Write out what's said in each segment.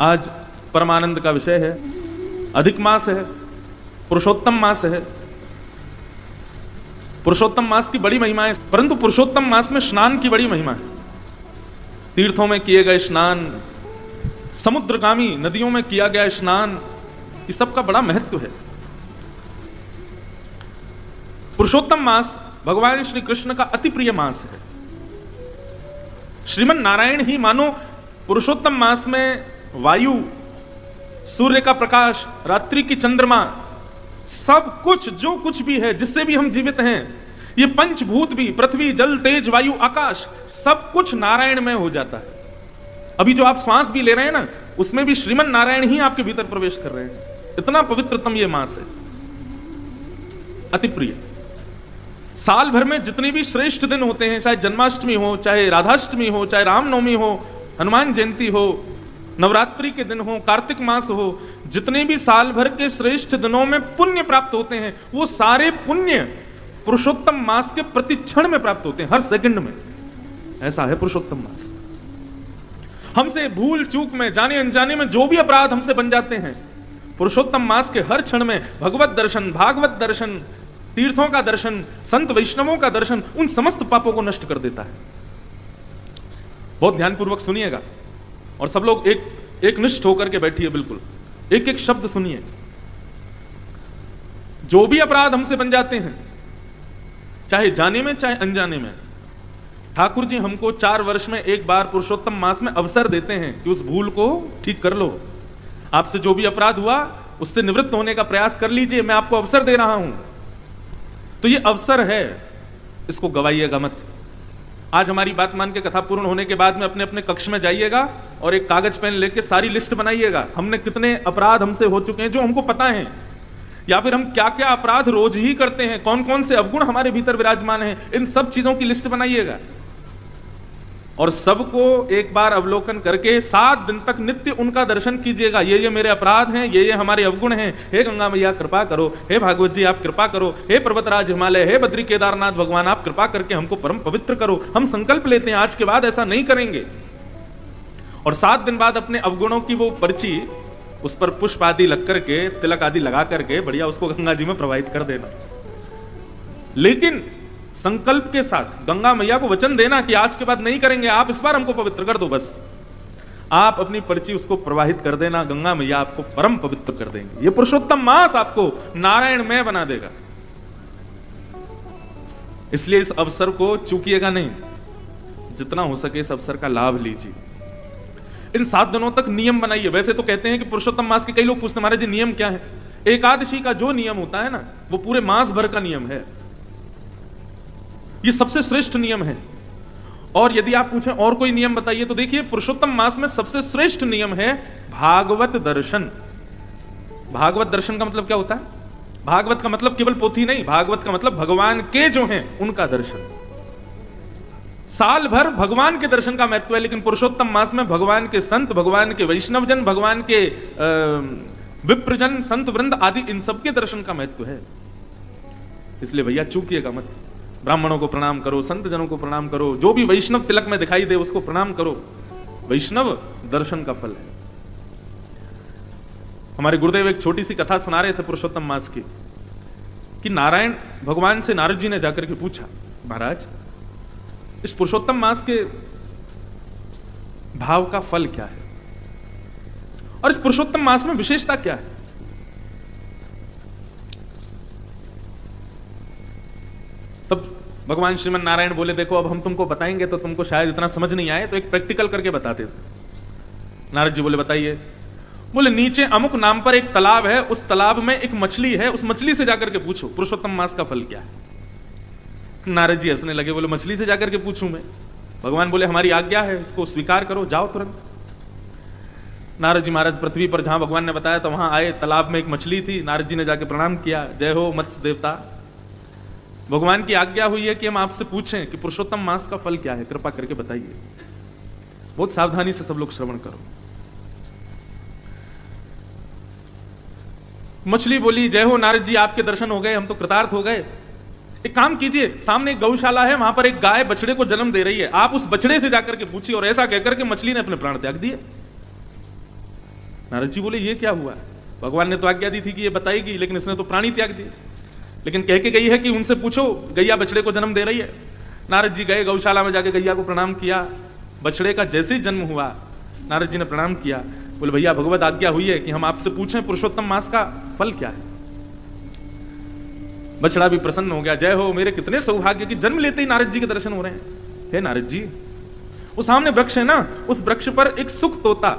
आज परमानंद का विषय है, अधिक मास है, पुरुषोत्तम मास है। पुरुषोत्तम मास की बड़ी महिमा है, परंतु पुरुषोत्तम मास में स्नान की बड़ी महिमा है। तीर्थों में किए गए स्नान, समुद्रगामी नदियों में किया गया स्नान, इस सब का बड़ा महत्व है। पुरुषोत्तम मास भगवान श्री कृष्ण का अति प्रिय मास है। श्रीमन नारायण ही मानो पुरुषोत्तम मास में वायु, सूर्य का प्रकाश, रात्रि की चंद्रमा, सब कुछ जो कुछ भी है जिससे भी हम जीवित हैं, ये पंचभूत भी, पृथ्वी, जल, तेज, वायु, आकाश, सब कुछ नारायण में हो जाता है। अभी जो आप श्वास भी ले रहे हैं ना, उसमें भी श्रीमन नारायण ही आपके भीतर प्रवेश कर रहे हैं। इतना पवित्रतम ये मास है, अति प्रिय। साल भर में जितने भी श्रेष्ठ दिन होते हैं, चाहे जन्माष्टमी हो, चाहे राधाष्टमी हो, चाहे रामनवमी हो, हनुमान जयंती हो, नवरात्रि के दिन हो, कार्तिक मास हो, जितने भी साल भर के श्रेष्ठ दिनों में पुण्य प्राप्त होते हैं, वो सारे पुण्य पुरुषोत्तम मास के प्रतिक्षण में प्राप्त होते हैं, हर सेकंड में। ऐसा है पुरुषोत्तम मास। हमसे भूल चूक में, जाने अनजाने में जो भी अपराध हमसे बन जाते हैं, पुरुषोत्तम मास के हर क्षण में भगवत दर्शन, भागवत दर्शन, तीर्थों का दर्शन, संत वैष्णवों का दर्शन उन समस्त पापों को नष्ट कर देता है। बहुत ध्यानपूर्वक सुनिएगा और सब लोग एक निष्ठ होकर के बैठिए, बिल्कुल एक एक शब्द सुनिए। जो भी अपराध हमसे बन जाते हैं, चाहे जाने में चाहे अनजाने में, ठाकुर जी हमको 4 वर्ष में एक बार पुरुषोत्तम मास में अवसर देते हैं कि उस भूल को ठीक कर लो। आपसे जो भी अपराध हुआ उससे निवृत्त होने का प्रयास कर लीजिए, मैं आपको अवसर दे रहा हूं। तो ये अवसर है, इसको गवाइएगा मत। आज हमारी बात मान के कथा पूर्ण होने के बाद में अपने अपने कक्ष में जाइएगा और एक कागज पेन लेके सारी लिस्ट बनाइएगा। हमने कितने अपराध हमसे हो चुके हैं जो हमको पता है, या फिर हम क्या क्या अपराध रोज ही करते हैं, कौन कौन से अवगुण हमारे भीतर विराजमान हैं, इन सब चीजों की लिस्ट बनाइएगा और सबको एक बार अवलोकन करके 7 दिन तक नित्य उनका दर्शन कीजिएगा। ये मेरे अपराध हैं, ये हमारे अवगुण हैं, हे गंगा मैया कृपा करो, हे भागवत जी आप कृपा करो, हे पर्वतराज हिमालय, हे बद्री केदारनाथ भगवान आप कृपा करके हमको परम पवित्र करो। हम संकल्प लेते हैं आज के बाद ऐसा नहीं करेंगे। और 7 दिन बाद अपने अवगुणों की वो पर्ची, उस पर पुष्प आदि लग करके, तिलक आदि लगा करके बढ़िया उसको गंगा जी में प्रवाहित कर देना। लेकिन संकल्प के साथ गंगा मैया को वचन देना कि आज के बाद नहीं करेंगे, आप इस बार हमको पवित्र कर दो। बस आप अपनी पर्ची उसको प्रवाहित कर देना, गंगा मैया आपको परम पवित्र कर देंगे। ये पुरुषोत्तम मास आपको नारायणमय बना देगा। इसलिए इस अवसर को चूकिएगा नहीं, जितना हो सके इस अवसर का लाभ लीजिए। इन 7 दिनों तक नियम बनाइए। वैसे तो कहते हैं कि पुरुषोत्तम मास के, कई लोग पूछते महाराज जी नियम क्या है? एकादशी का जो नियम होता है ना, वो पूरे मास भर का नियम है। ये सबसे श्रेष्ठ नियम है। और यदि आप पूछें और कोई नियम बताइए, तो देखिए पुरुषोत्तम मास में सबसे श्रेष्ठ नियम है भागवत दर्शन। भागवत दर्शन का मतलब क्या होता है? भागवत का मतलब केवल पोथी नहीं, भागवत का मतलब भगवान के जो हैं उनका दर्शन। साल भर भगवान के दर्शन का महत्व है, लेकिन पुरुषोत्तम मास में भगवान के संत, भगवान के वैष्णवजन, भगवान के विप्रजन, संत वृंद आदि, इन सबके दर्शन का महत्व है। इसलिए भैया चूकिएगा मत। ब्राह्मणों को प्रणाम करो, संत जनों को प्रणाम करो, जो भी वैष्णव तिलक में दिखाई दे उसको प्रणाम करो। वैष्णव दर्शन का फल है। हमारे गुरुदेव एक छोटी सी कथा सुना रहे थे पुरुषोत्तम मास की, कि नारायण भगवान से नारद जी ने जाकर के पूछा, महाराज इस पुरुषोत्तम मास के भाव का फल क्या है और इस पुरुषोत्तम मास में विशेषता क्या है? तब भगवान श्रीमन नारायण बोले, देखो अब हम तुमको बताएंगे तो तुमको शायद इतना समझ नहीं आए, तो एक प्रैक्टिकल करके बताते थे। नारद जी बोले बताइए। बोले नीचे अमुक नाम पर एक तालाब है, उस तालाब में एक मछली है, उस मछली से जाकर के पूछो पुरुषोत्तम मास का फल क्या है। नारद जी हंसने लगे, बोले मछली से जाकर के पूछूं मैं? भगवान बोले हमारी आज्ञा है, इसको स्वीकार करो, जाओ तुरंत। नारद जी महाराज पृथ्वी पर जहां भगवान ने बताया तो वहां आए। तालाब में एक मछली थी। नारद जी ने जाके प्रणाम किया, जय हो मत्स्य देवता, भगवान की आज्ञा हुई है कि हम आपसे पूछें कि पुरुषोत्तम मास का फल क्या है, कृपा करके बताइए। बहुत सावधानी से सब लोग श्रवण करो। मछली बोली, जय हो नारद जी, आपके दर्शन हो गए, हम तो कृतार्थ हो गए। एक काम कीजिए, सामने एक गौशाला है, वहां पर एक गाय बछड़े को जन्म दे रही है, आप उस बछड़े से जाकर के पूछिए। और ऐसा कहकर के मछली ने अपने प्राण त्याग दिए। नारद जी बोले ये क्या हुआ? भगवान ने तो आज्ञा दी थी कि ये बताएगी, लेकिन इसने तो प्राणी त्याग दिए। लेकिन कह के गई है कि उनसे पूछो, गैया बछड़े को जन्म दे रही है। नारद जी गए गौशाला में, जाके गैया को प्रणाम किया। बछड़े का जैसे ही जन्म हुआ, नारद जी ने प्रणाम किया, बोले भैया भगवत आज्ञा हुई है कि हम आपसे पूछें पुरुषोत्तम मास का फल क्या है। बछड़ा भी प्रसन्न हो गया, जय हो, मेरे कितने सौभाग्य कि जन्म लेते ही नारद जी के दर्शन हो रहे हैं। हे नारद जी, वो सामने वृक्ष है ना, उस वृक्ष पर एक सुख तोता,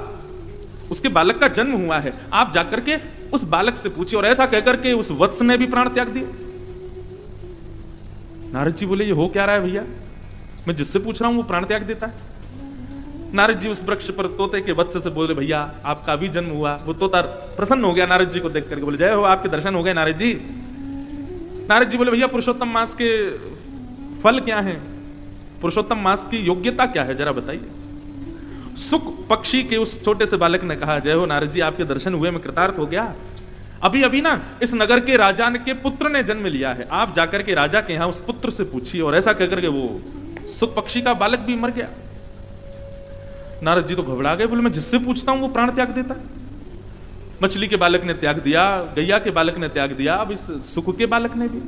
उसके बालक का जन्म हुआ है, आप जाकर के उस बालक से पूछिए। और ऐसा कहकर के उस वत्स ने भी प्राण त्याग दिए। नारद जी बोले ये हो क्या रहा है भैया, मैं जिससे पूछ रहा हूं वो प्राण त्याग देता है। नारद जी उस वृक्ष पर तोते के वत्स से बोले भैया आपका भी जन्म हुआ। वो तोता प्रसन्न हो गया नारद जी को देख करके, बोले जय हो, आपके दर्शन हो गए नारद जी। नारद जी बोले भैया पुरुषोत्तम मास के फल क्या हैं, पुरुषोत्तम मास की योग्यता क्या है, जरा बताइए। सुख पक्षी के उस छोटे से बालक ने कहा, जय हो नारद जी, आपके दर्शन हुए, मैं कृतार्थ हो गया। अभी अभी ना इस नगर के राजा के पुत्र ने जन्म लिया है, आप जाकर के राजा के यहां उस पुत्र से पूछिए। और ऐसा कहकर के वो सुख पक्षी का बालक भी मर गया। नारद जी तो घबरा गए, बोले मैं जिससे पूछता हूं वो प्राण त्याग देता है। मछली के बालक ने त्याग दिया, गैया के बालक ने त्याग दिया, अब इस सुख के बालक ने भी।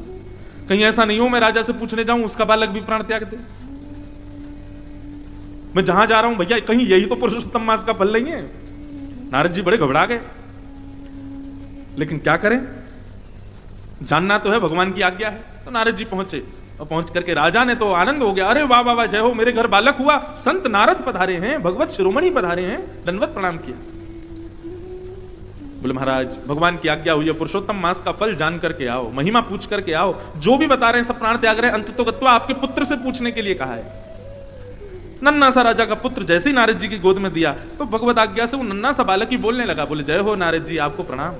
कहीं ऐसा नहीं हो मैं राजा से पूछने जाऊं उसका बालक भी प्राण त्याग दे। मैं जहां जा रहा हूं भैया, कहीं यही तो पुरुषोत्तम मास का फल नहीं है। नारद जी बड़े घबरा गए, लेकिन क्या करें, जानना तो है, भगवान की आज्ञा है। तो नारद जी पहुंचे, और पहुंच करके राजा ने तो आनंद हो गया, अरे वाह वाह वाह, जय हो, मेरे घर बालक हुआ, संत नारद पधारे हैं, भगवत शिरोमणि पधारे हैं, दंडवत प्रणाम किया। बोले महाराज भगवान की आज्ञा हुई है, पुरुषोत्तम मास का फल जान करके आओ, महिमा पूछ करके आओ, जो भी बता रहे हैं सब प्राण त्याग रहे हैं, अंततोगत्वा आपके पुत्र से पूछने के लिए कहा है। नन्ना सा राजा का पुत्र जैसे ही नारद जी की गोद में दिया, तो भगवत आज्ञा से वो नन्ना सा बालक ही बोलने लगा, बोले जय हो नारद जी, आपको प्रणाम।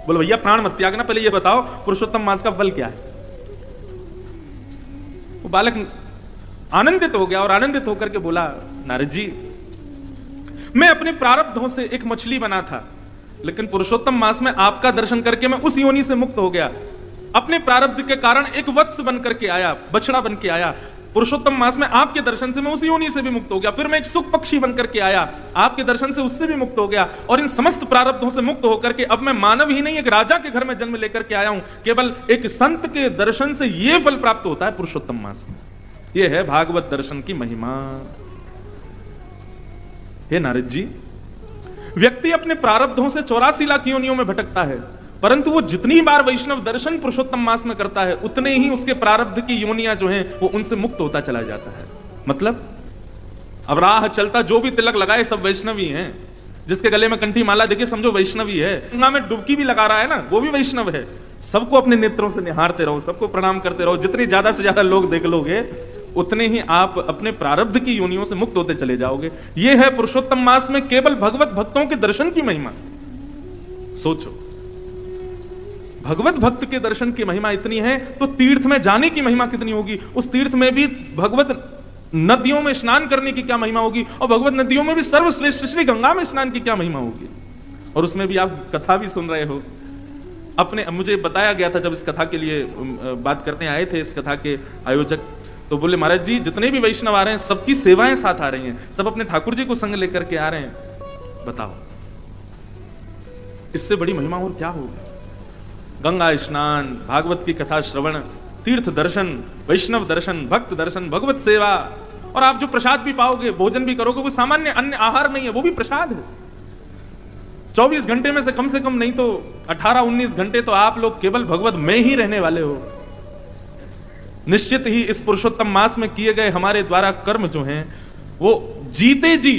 बोले भैया प्राण मत त्यागना, पहले ये बताओ पुरुषोत्तम मास का फल क्या है। वो बालक आनंदित हो गया, और आनंदित होकर के बोला, नारद जी मैं अपने प्रारब्धों से एक मछली बना था, लेकिन पुरुषोत्तम मास में आपका दर्शन करके मैं उस योनि से मुक्त हो गया। अपने प्रारब्ध के कारण एक वत्स बन करके आया, बछड़ा बन के आया। पुरुषोत्तम मास में आपके दर्शन से मैं उस योनि से भी मुक्त हो गया। फिर मैं एक सुख पक्षी बन करके आया, आपके दर्शन से उससे भी मुक्त हो गया। और इन समस्त प्रारब्धों से मुक्त होकर के अब मैं मानव ही नहीं, एक राजा के घर में जन्म लेकर के आया हूं। केवल एक संत के दर्शन से यह फल प्राप्त होता है पुरुषोत्तम मास में। यह है भागवत दर्शन की महिमा। हे नारद जी, व्यक्ति अपने प्रारब्धों से 84 लाख योनियों में भटकता है, परंतु वो जितनी बार वैष्णव दर्शन पुरुषोत्तम मास में करता है, उतने ही उसके प्रारब्ध की योनियां जो हैं वो उनसे मुक्त होता चला जाता है। मतलब अब राह चलता जो भी तिलक लगाए सब वैष्णवी हैं, जिसके गले में कंठी माला देखे समझो वैष्णवी है, गंगा में डुबकी भी लगा रहा है ना वो भी वैष्णव है। सबको अपने नेत्रों से निहारते रहो, सबको प्रणाम करते रहो। जितने ज्यादा से ज्यादा लोग देख लोगे उतने ही आप अपने प्रारब्ध की योनियों से मुक्त होते चले जाओगे। यह है पुरुषोत्तम मास में केवल भगवत भक्तों के दर्शन की महिमा। सोचो, भगवत भक्त के दर्शन की महिमा इतनी है तो तीर्थ में जाने की महिमा कितनी होगी। उस तीर्थ में भी भगवत नदियों में स्नान करने की क्या महिमा होगी, और भगवत नदियों में भी सर्वश्रेष्ठ श्री गंगा में स्नान की क्या महिमा होगी। और उसमें भी आप कथा भी सुन रहे हो। अपने मुझे बताया गया था जब इस कथा के लिए बात करने आए थे इस कथा के आयोजक, तो बोले महाराज जी जितने भी वैष्णव आ रहे हैं सबकी सेवाएं साथ आ रही हैं, सब अपने ठाकुर जी को संग लेकर के आ रहे हैं। बताओ इससे बड़ी महिमा और क्या होगी। गंगा स्नान, भागवत की कथा श्रवण, तीर्थ दर्शन, वैष्णव दर्शन, भक्त दर्शन, भगवत सेवा, और आप जो प्रसाद भी पाओगे, भोजन भी करोगे, वो सामान्य अन्य आहार नहीं है, वो भी प्रसाद है। 24 घंटे में से कम नहीं तो 18-19 घंटे तो आप लोग केवल भगवत में ही रहने वाले हो। निश्चित ही इस पुरुषोत्तम मास में किए गए हमारे द्वारा कर्म जो हैं वो जीते जी।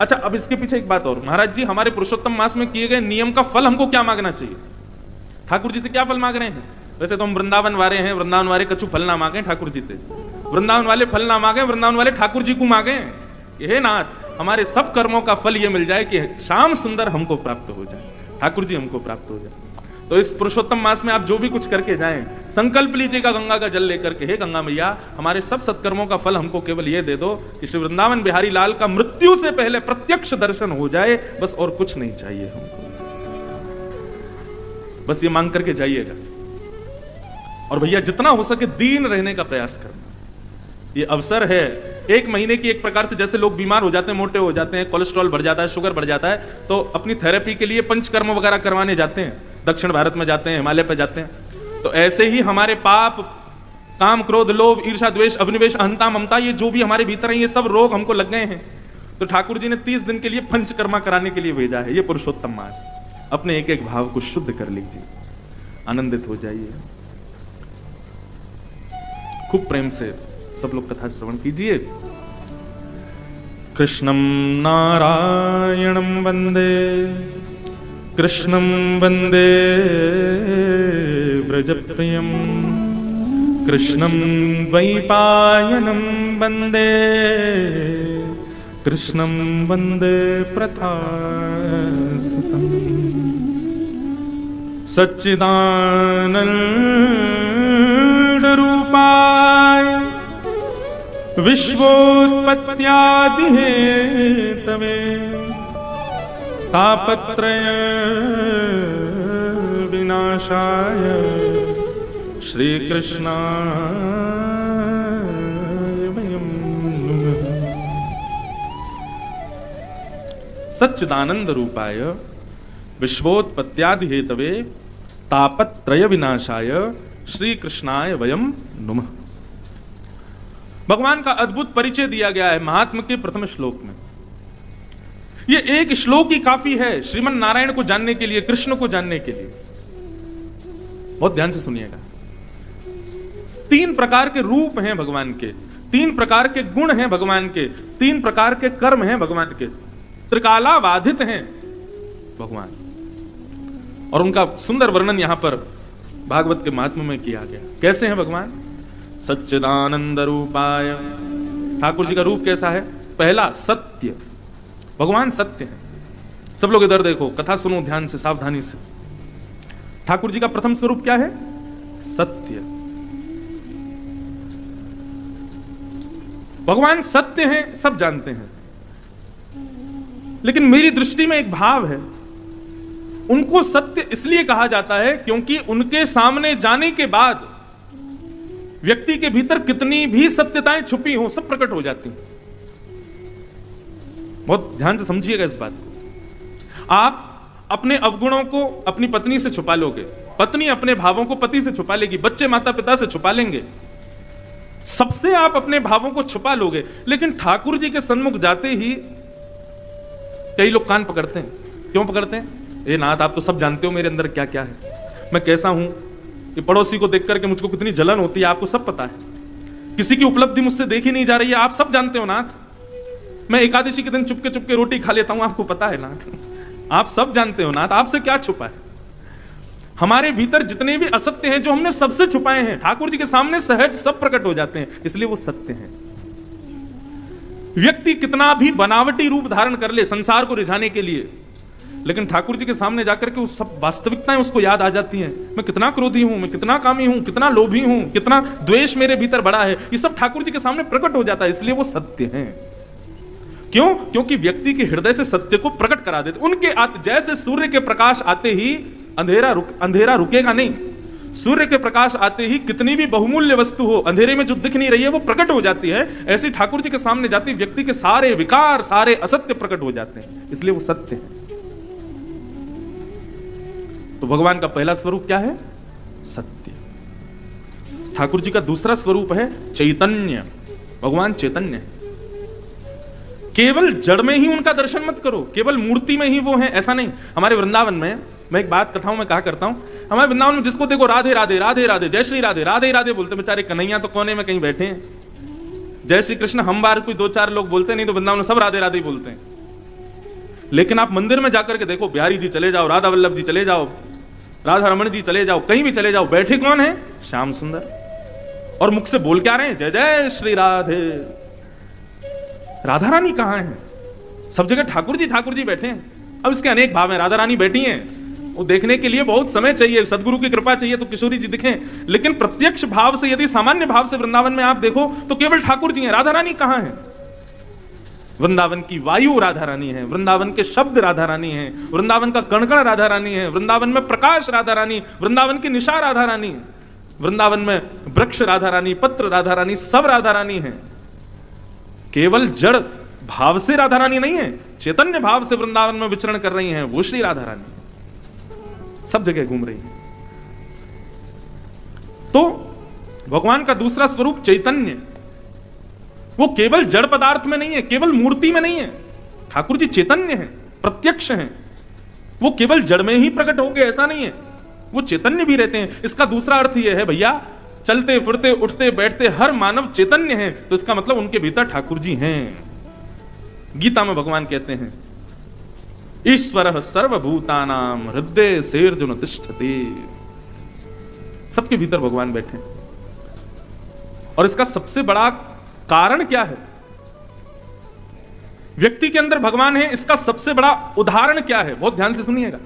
अच्छा, अब इसके पीछे एक बात और, महाराज जी हमारे पुरुषोत्तम मास में किए गए नियम का फल हमको क्या मांगना चाहिए। ठाकुर जी से क्या फल मांग रहे हैं। वैसे तो हम वृंदावन वाले हैं, वृंदावन वाले कछु फल ना मांगे ठाकुर जी से, वृंदावन वाले फल ना मांगे, वृंदावन वाले ठाकुर जी को मांगे। हे नाथ हमारे सब कर्मों का फल ये मिल जाए कि श्याम सुंदर हमको प्राप्त हो जाए, ठाकुर जी हमको प्राप्त हो जाए। तो इस पुरुषोत्तम मास में आप जो भी कुछ करके जाएं, संकल्प लीजिएगा गंगा का जल लेकर के, हे गंगा मैया हमारे सब सत्कर्मों का फल हमको केवल ये दे दो कि श्री वृंदावन बिहारी लाल का मृत्यु से पहले प्रत्यक्ष दर्शन हो जाए, बस और कुछ नहीं चाहिए हमको। बस ये मांग करके जाइएगा। और भैया जितना हो सके दीन रहने का प्रयास करना। ये अवसर है एक महीने की एक प्रकार से, जैसे लोग बीमार हो जाते हैं, मोटे हो जाते हैं, कोलेस्ट्रॉल बढ़ जाता है, शुगर बढ़ जाता है, तो अपनी थेरेपी के लिए पंचकर्म वगैरह करवाने जाते हैं, दक्षिण भारत में जाते हैं, हिमालय पे जाते हैं। तो ऐसे ही हमारे पाप, काम, क्रोध, लोभ, ईर्ष्या, द्वेष, अभिनिवेश, अहंता, ममता, ये जो भी हमारे भीतर है, ये सब रोग हमको लग गए हैं। तो ठाकुर जी ने 30 दिन के लिए पंचकर्मा कराने के लिए भेजा है। ये पुरुषोत्तम मास। अपने एक एक भाव को शुद्ध कर लीजिए, आनंदित हो जाइए। खूब प्रेम से सब लोग कथा श्रवण कीजिए। कृष्णं नारायणं वंदे, कृष्णं वंदे व्रजप्रियं, कृष्णं द्वैपायनं वंदे, कृष्णं वंदे प्रथासतं। सच्चिदानंद रूपाय विश्वोत्पत्त्यादिहेतवे, तापत्रय विनाशाय श्री कृष्णाय वयं नमः। सच्चिदानंद रूपाय विश्वोत्पत्त्यादि हेतवे तापत्रय विनाशाय श्री कृष्णाय वयं नमः। भगवान का अद्भुत परिचय दिया गया है महात्म के प्रथम श्लोक में। ये एक श्लोक ही काफी है श्रीमन नारायण को जानने के लिए, कृष्ण को जानने के लिए। बहुत ध्यान से सुनिएगा। 3 प्रकार के रूप हैं भगवान के, 3 प्रकार के गुण हैं भगवान के, 3 प्रकार के कर्म हैं भगवान के। त्रिकालाबाधित हैं भगवान, और उनका सुंदर वर्णन यहां पर भागवत के महात्म्य में किया गया। कैसे हैं भगवान? सच्चिदानंद रूपाय। ठाकुर जी का रूप कैसा है? पहला, सत्य। भगवान सत्य है। सब लोग इधर देखो, कथा सुनो ध्यान से, सावधानी से। ठाकुर जी का प्रथम स्वरूप क्या है? सत्य। भगवान सत्य हैं, सब जानते हैं, लेकिन मेरी दृष्टि में एक भाव है। उनको सत्य इसलिए कहा जाता है क्योंकि उनके सामने जाने के बाद व्यक्ति के भीतर कितनी भी सत्यताएं छुपी हो, सब प्रकट हो जाती हैं। बहुत ध्यान से समझिएगा इस बात को। आप अपने अवगुणों को अपनी पत्नी से छुपा लोगे, पत्नी अपने भावों को पति से छुपा लेगी, बच्चे माता पिता से छुपा लेंगे, सबसे आप अपने भावों को छुपा लोगे। लेकिन ठाकुर जी के सन्मुख जाते ही कई लोग कान पकड़ते हैं। क्यों पकड़ते हैं? ए नाथ, आप तो सब जानते हो मेरे अंदर क्या क्या है, मैं कैसा हूं, कि पड़ोसी को देख करके मुझको कितनी जलन होती है, आपको सब पता है। किसी की उपलब्धि मुझसे देखी नहीं जा रही है, आप सब जानते हो नाथ। मैं एकादशी के दिन चुपके चुपके रोटी खा लेता हूं, आपको पता है नाथ। आप सब जानते हो नाथ, आपसे क्या छुपा है। हमारे भीतर जितने भी असत्य हैं जो हमने सबसे छुपाए हैं, ठाकुर जी के सामने सहज सब प्रकट हो जाते हैं, इसलिए वो सत्य हैं। व्यक्ति कितना भी बनावटी रूप धारण कर ले संसार को रिझाने के लिए, लेकिन ठाकुर जी के सामने जाकर के उस सब वास्तविकताएं उसको याद आ जाती हैं। मैं कितना क्रोधी हूं, मैं कितना कामी हूं, कितना लोभी हूं, कितना द्वेष मेरे भीतर बड़ा है, ये सब ठाकुर जी के सामने प्रकट हो जाता है, इसलिए वो सत्य हैं। क्यों? क्योंकि व्यक्ति के हृदय से सत्य को प्रकट करा देते। उनके जैसे सूर्य के प्रकाश आते ही अंधेरा रुकेगा नहीं। सूर्य के प्रकाश आते ही कितनी भी बहुमूल्य वस्तु हो, अंधेरे में जो दिख नहीं रही है वो प्रकट हो जाती है। ऐसे ठाकुर जी के सामने जाती व्यक्ति के सारे विकार, सारे असत्य प्रकट हो जाते हैं, इसलिए वो सत्य है। तो भगवान का पहला स्वरूप क्या है? सत्य। ठाकुर जी का दूसरा स्वरूप है चैतन्य। भगवान चैतन्य है। केवल जड़ में ही उनका दर्शन मत करो, केवल मूर्ति में ही वो है, ऐसा नहीं। हमारे वृंदावन में, मैं एक बात कथाओं में कहा करता हूं, हमारे वृंदावन में जिसको देखो राधे राधे राधे राधे, जय श्री राधे राधे राधे बोलते, बेचारे कन्हैया तो कोने में कहीं बैठे हैं। जय श्री कृष्ण हम बार कोई 2-4 लोग बोलते, नहीं तो वृंदावन में सब राधे राधे बोलते हैं। लेकिन आप मंदिर में जाकर के देखो, बिहारी जी चले जाओ, राधा वल्लभ जी चले जाओ, राधा रमण जी चले जाओ, कहीं भी चले जाओ, बैठे कौन है? श्याम सुंदर। और मुख से बोल क्या रहे हैं? जय जय श्री राधे। राधा रानी कहां है? सब जगह ठाकुर जी बैठे हैं। अब इसके अनेक भाव हैं। राधा रानी बैठी हैं, वो देखने के लिए बहुत समय चाहिए, सदगुरु की कृपा चाहिए तो किशोरी जी दिखें। लेकिन प्रत्यक्ष भाव से, यदि सामान्य भाव से वृंदावन में आप देखो तो केवल ठाकुर जी हैं। राधा रानी कहां है? वृंदावन की वायु राधा रानी है, वृंदावन के शब्द राधा रानी है, वृंदावन का कण-कण राधा रानी है, वृंदावन में प्रकाश राधा रानी, वृंदावन की निशा राधा रानी, वृंदावन में वृक्ष राधा रानी, पत्र राधा रानी, सब राधा रानी है। केवल जड़ भाव से राधा रानी नहीं है, चैतन्य भाव से वृंदावन में विचरण कर रही हैं, वो श्री राधा रानी सब जगह घूम रही है। तो भगवान का दूसरा स्वरूप चैतन्य, वो केवल जड़ पदार्थ में नहीं है, केवल मूर्ति में नहीं है। ठाकुर जी चैतन्य है, प्रत्यक्ष है, वो केवल जड़ में ही प्रकट हो गए ऐसा नहीं है, वो चैतन्य भी रहते हैं। इसका दूसरा अर्थ यह है भैया, चलते फिरते उठते बैठते हर मानव चैतन्य है, तो इसका मतलब उनके भीतर ठाकुर जी हैं। गीता में भगवान कहते हैं ईश्वरः सर्वभूतानां हृदय सेर्जुन तिष्ठति, सबके भीतर भगवान बैठे। और इसका सबसे बड़ा कारण क्या है? व्यक्ति के अंदर भगवान है, इसका सबसे बड़ा उदाहरण क्या है? बहुत ध्यान से सुनिएगा।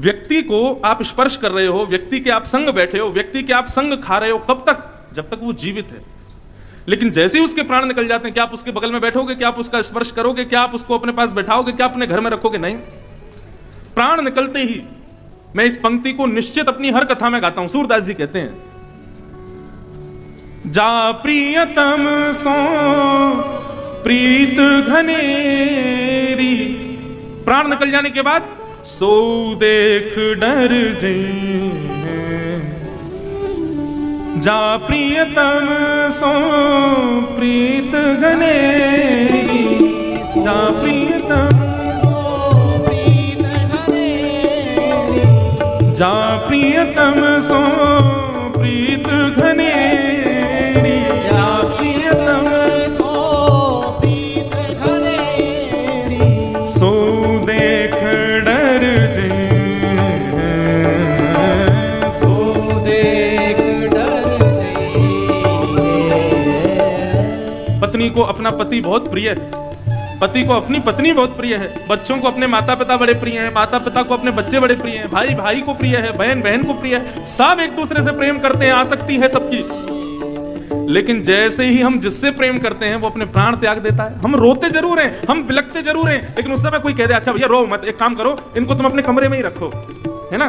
व्यक्ति को आप स्पर्श कर रहे हो, व्यक्ति के आप संग बैठे हो, व्यक्ति के आप संग खा रहे हो, कब तक? जब तक वो जीवित है। लेकिन जैसे ही उसके प्राण निकल जाते हैं, क्या आप उसके बगल में बैठोगे? क्या आप उसका स्पर्श करोगे? क्या आप उसको अपने पास बैठाओगे? क्या अपने घर में रखोगे? नहीं। प्राण निकलते ही, मैं इस पंक्ति को निश्चित अपनी हर कथा में गाता हूं, सूरदास जी कहते हैं जा प्रियतम सो प्रीत घनेरी, प्राण निकल जाने के बाद सो देख डर जे, जा प्रियतम सो प्रीत घनेरी, जा प्रियतम सो प्रीत घनेरी, जा प्रियतम सो प्रीत घनेरी, जा प्रियतम सो प्रीत घनेरी, सो देख डर जे, सो देख डर जे। पत्नी को अपना पति बहुत प्रिय है, पति को अपनी पत्नी बहुत प्रिय है, बच्चों को अपने माता पिता बड़े प्रिय हैं, माता पिता को अपने बच्चे बड़े प्रिय हैं, भाई भाई को प्रिय है, बहन बहन को प्रिय है, सब एक दूसरे से प्रेम करते हैं, आसक्ति है सबकी। लेकिन जैसे ही हम जिससे प्रेम करते हैं वो अपने प्राण त्याग देता है। हम रोते जरूर हैं, हम बिलखते जरूर हैं, लेकिन उस समय कोई कह दे अच्छा भैया रो मत, एक काम करो, इनको तुम अपने कमरे में ही रखो, है ना,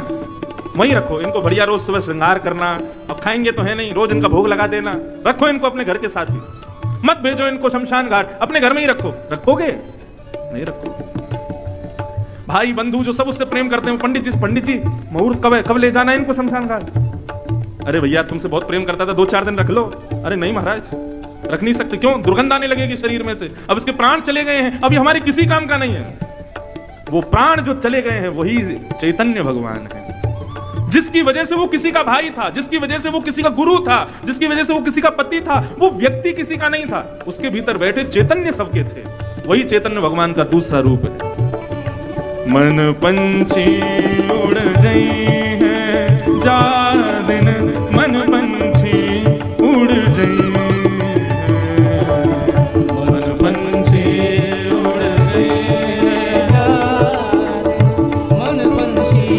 वहीं रखो इनको, बढ़िया रोज सुबह श्रृंगार करना, अब खाएंगे तो है नहीं, रोज इनका भोग लगा देना, रखो इनको अपने घर के साथ ही, मत भेजो इनको शमशान घाट, अपने घर में ही रखो। रखोगे? नहीं रखोगे। भाई बंधु जो सब उससे प्रेम करते हैं, पंडित जी मुहूर्त कब है, कब ले जाना है इनको शमशान घाट? अरे भैया तुमसे बहुत प्रेम करता था, 2-4 दिन रख लो। अरे नहीं महाराज, रख नहीं सकते। क्यों? दुर्गंध आने लगेगी शरीर में से, अब इसके प्राण चले गए हैं, अब ये हमारे किसी काम का नहीं है। वो प्राण जो चले गए हैं वही चैतन्य भगवान है, जिसकी वजह से वो किसी का भाई था, जिसकी वजह से वो किसी का गुरु था, जिसकी वजह से वो किसी का पति था। वो व्यक्ति किसी का नहीं था, उसके भीतर बैठे चैतन्य सबके थे। वही चैतन्य भगवान का दूसरा रूप है। मन पंछी उड़ जाई है जा दिन, मन पंछी उड़ जाई है, मन पंछी उड़ जाई है जा दिन, मन पंछी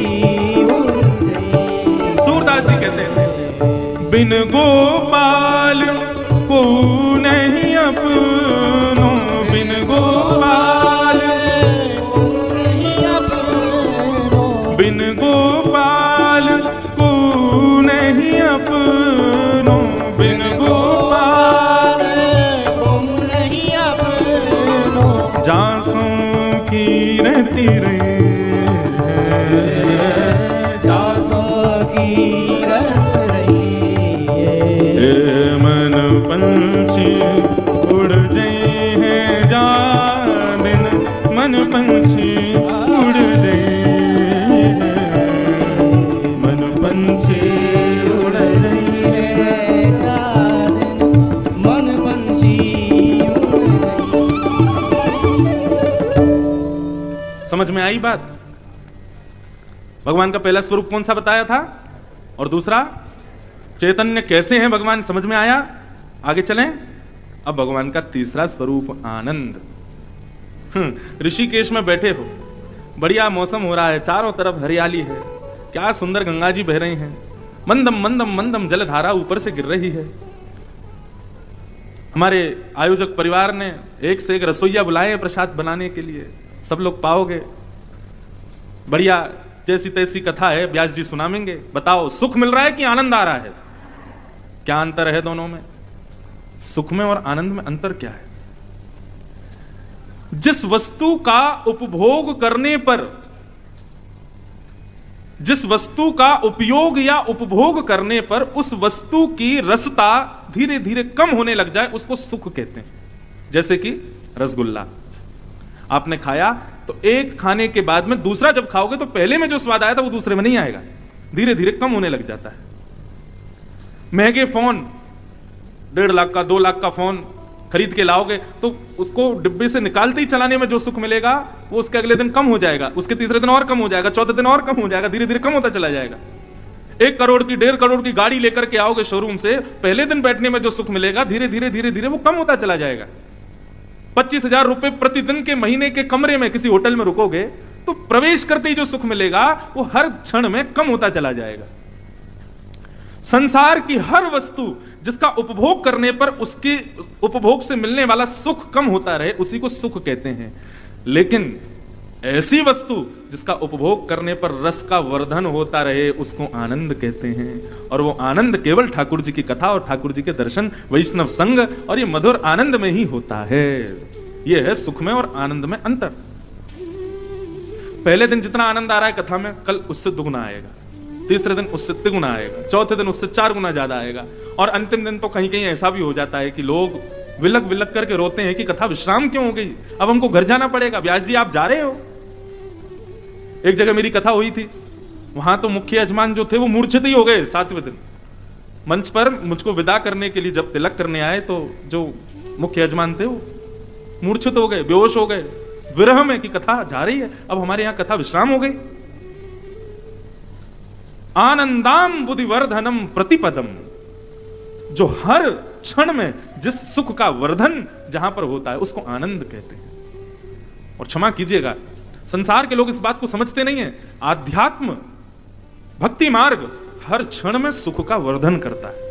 उड़ जाई। सूरदास जी कहते हैं बिन गोपाल को नहीं अपनो, बिन गोपाल बिन गोपाल को नहीं अपनो, बिन गोपाल को नहीं अपनो, जासों की रहती रे, जासों की रही, मन पंछी उड़ जाए हैं जा दिन, मन पंछी उड़ जाए, समझ में आई बात? भगवान का पहला स्वरूप कौन सा बताया था और दूसरा चैतन्य कैसे हैं भगवान, समझ में आया? आगे चलें। अब भगवान का तीसरा स्वरूप आनंद। ऋषिकेश में बैठे हो, बढ़िया मौसम हो रहा है, चारों तरफ हरियाली है, क्या सुंदर गंगा जी बह रही हैं, मंदम मंदम मंदम जलधारा ऊपर से गिर रही है। हमारे आयोजक परिवार ने एक से एक रसोइया बुलाए हैं प्रसाद बनाने के लिए, सब लोग पाओगे। बढ़िया जैसी तैसी कथा है, व्यास जी सुनावेंगे। बताओ सुख मिल रहा है कि आनंद आ रहा है? क्या अंतर है दोनों में? सुख में और आनंद में अंतर क्या है? जिस वस्तु का उपभोग करने पर, जिस वस्तु का उपयोग या उपभोग करने पर उस वस्तु की रसता धीरे धीरे कम होने लग जाए, उसको सुख कहते हैं। जैसे कि रसगुल्ला आपने खाया तो एक खाने के बाद में दूसरा जब खाओगे तो पहले में जो स्वाद आया था वो दूसरे में नहीं आएगा, धीरे धीरे कम होने लग जाता है। महंगे फोन, 1.5 लाख का 2 लाख का फोन खरीद के लाओगे तो उसको डिब्बे से निकालते ही चलाने में जो सुख मिलेगा वो उसके अगले दिन कम हो जाएगा, उसके तीसरे दिन और कम हो जाएगा, चौथे दिन और कम हो जाएगा, धीरे धीरे कम होता चला जाएगा। 1 करोड़ की 1.5 करोड़ की गाड़ी लेकर के आओगे शोरूम से, पहले दिन बैठने में जो सुख मिलेगा धीरे धीरे धीरे धीरे वो कम होता चला जाएगा। 25,000 रुपए प्रतिदिन के महीने के कमरे में किसी होटल में रुकोगे तो प्रवेश करते ही जो सुख मिलेगा वो हर क्षण में कम होता चला जाएगा। संसार की हर वस्तु जिसका उपभोग करने पर उसके उपभोग से मिलने वाला सुख कम होता रहे उसी को सुख कहते हैं। लेकिन ऐसी वस्तु जिसका उपभोग करने पर रस का वर्धन होता रहे उसको आनंद कहते हैं। और वो आनंद केवल ठाकुर जी की कथा और ठाकुर जी के दर्शन, वैष्णव संग और ये मधुर आनंद में ही होता है। ये है सुख में और आनंद में अंतर। पहले दिन जितना आनंद आ रहा है कथा में, कल उससे दुगुना आएगा, तीसरे दिन उससे तिगुना आएगा, चौथे दिन उससे 4 गुना ज्यादा आएगा, और अंतिम दिन तो कहीं कहीं ऐसा भी हो जाता है कि लोग विलक विलक करके रोते हैं कि कथा विश्राम क्यों हो गई, अब हमको घर जाना पड़ेगा। व्यास जी आप जा रहे हो? एक जगह मेरी कथा हुई थी, वहां तो मुख्य यजमान जो थे वो मूर्छित ही हो गए 7वें दिन। मंच पर मुझको विदा करने के लिए जब तिलक करने आए तो जो मुख्य यजमान थे वो मूर्छित हो गए, बेहोश हो गए, विरह में कि कथा जा रही है, अब हमारे यहां कथा विश्राम हो गई। आनंदाम बुद्धिवर्धनम प्रतिपदम, जो हर क्षण में जिस सुख का वर्धन जहां पर होता है उसको आनंद कहते हैं। और क्षमा कीजिएगा, संसार के लोग इस बात को समझते नहीं है। आध्यात्म भक्ति मार्ग हर क्षण में सुख का वर्धन करता है,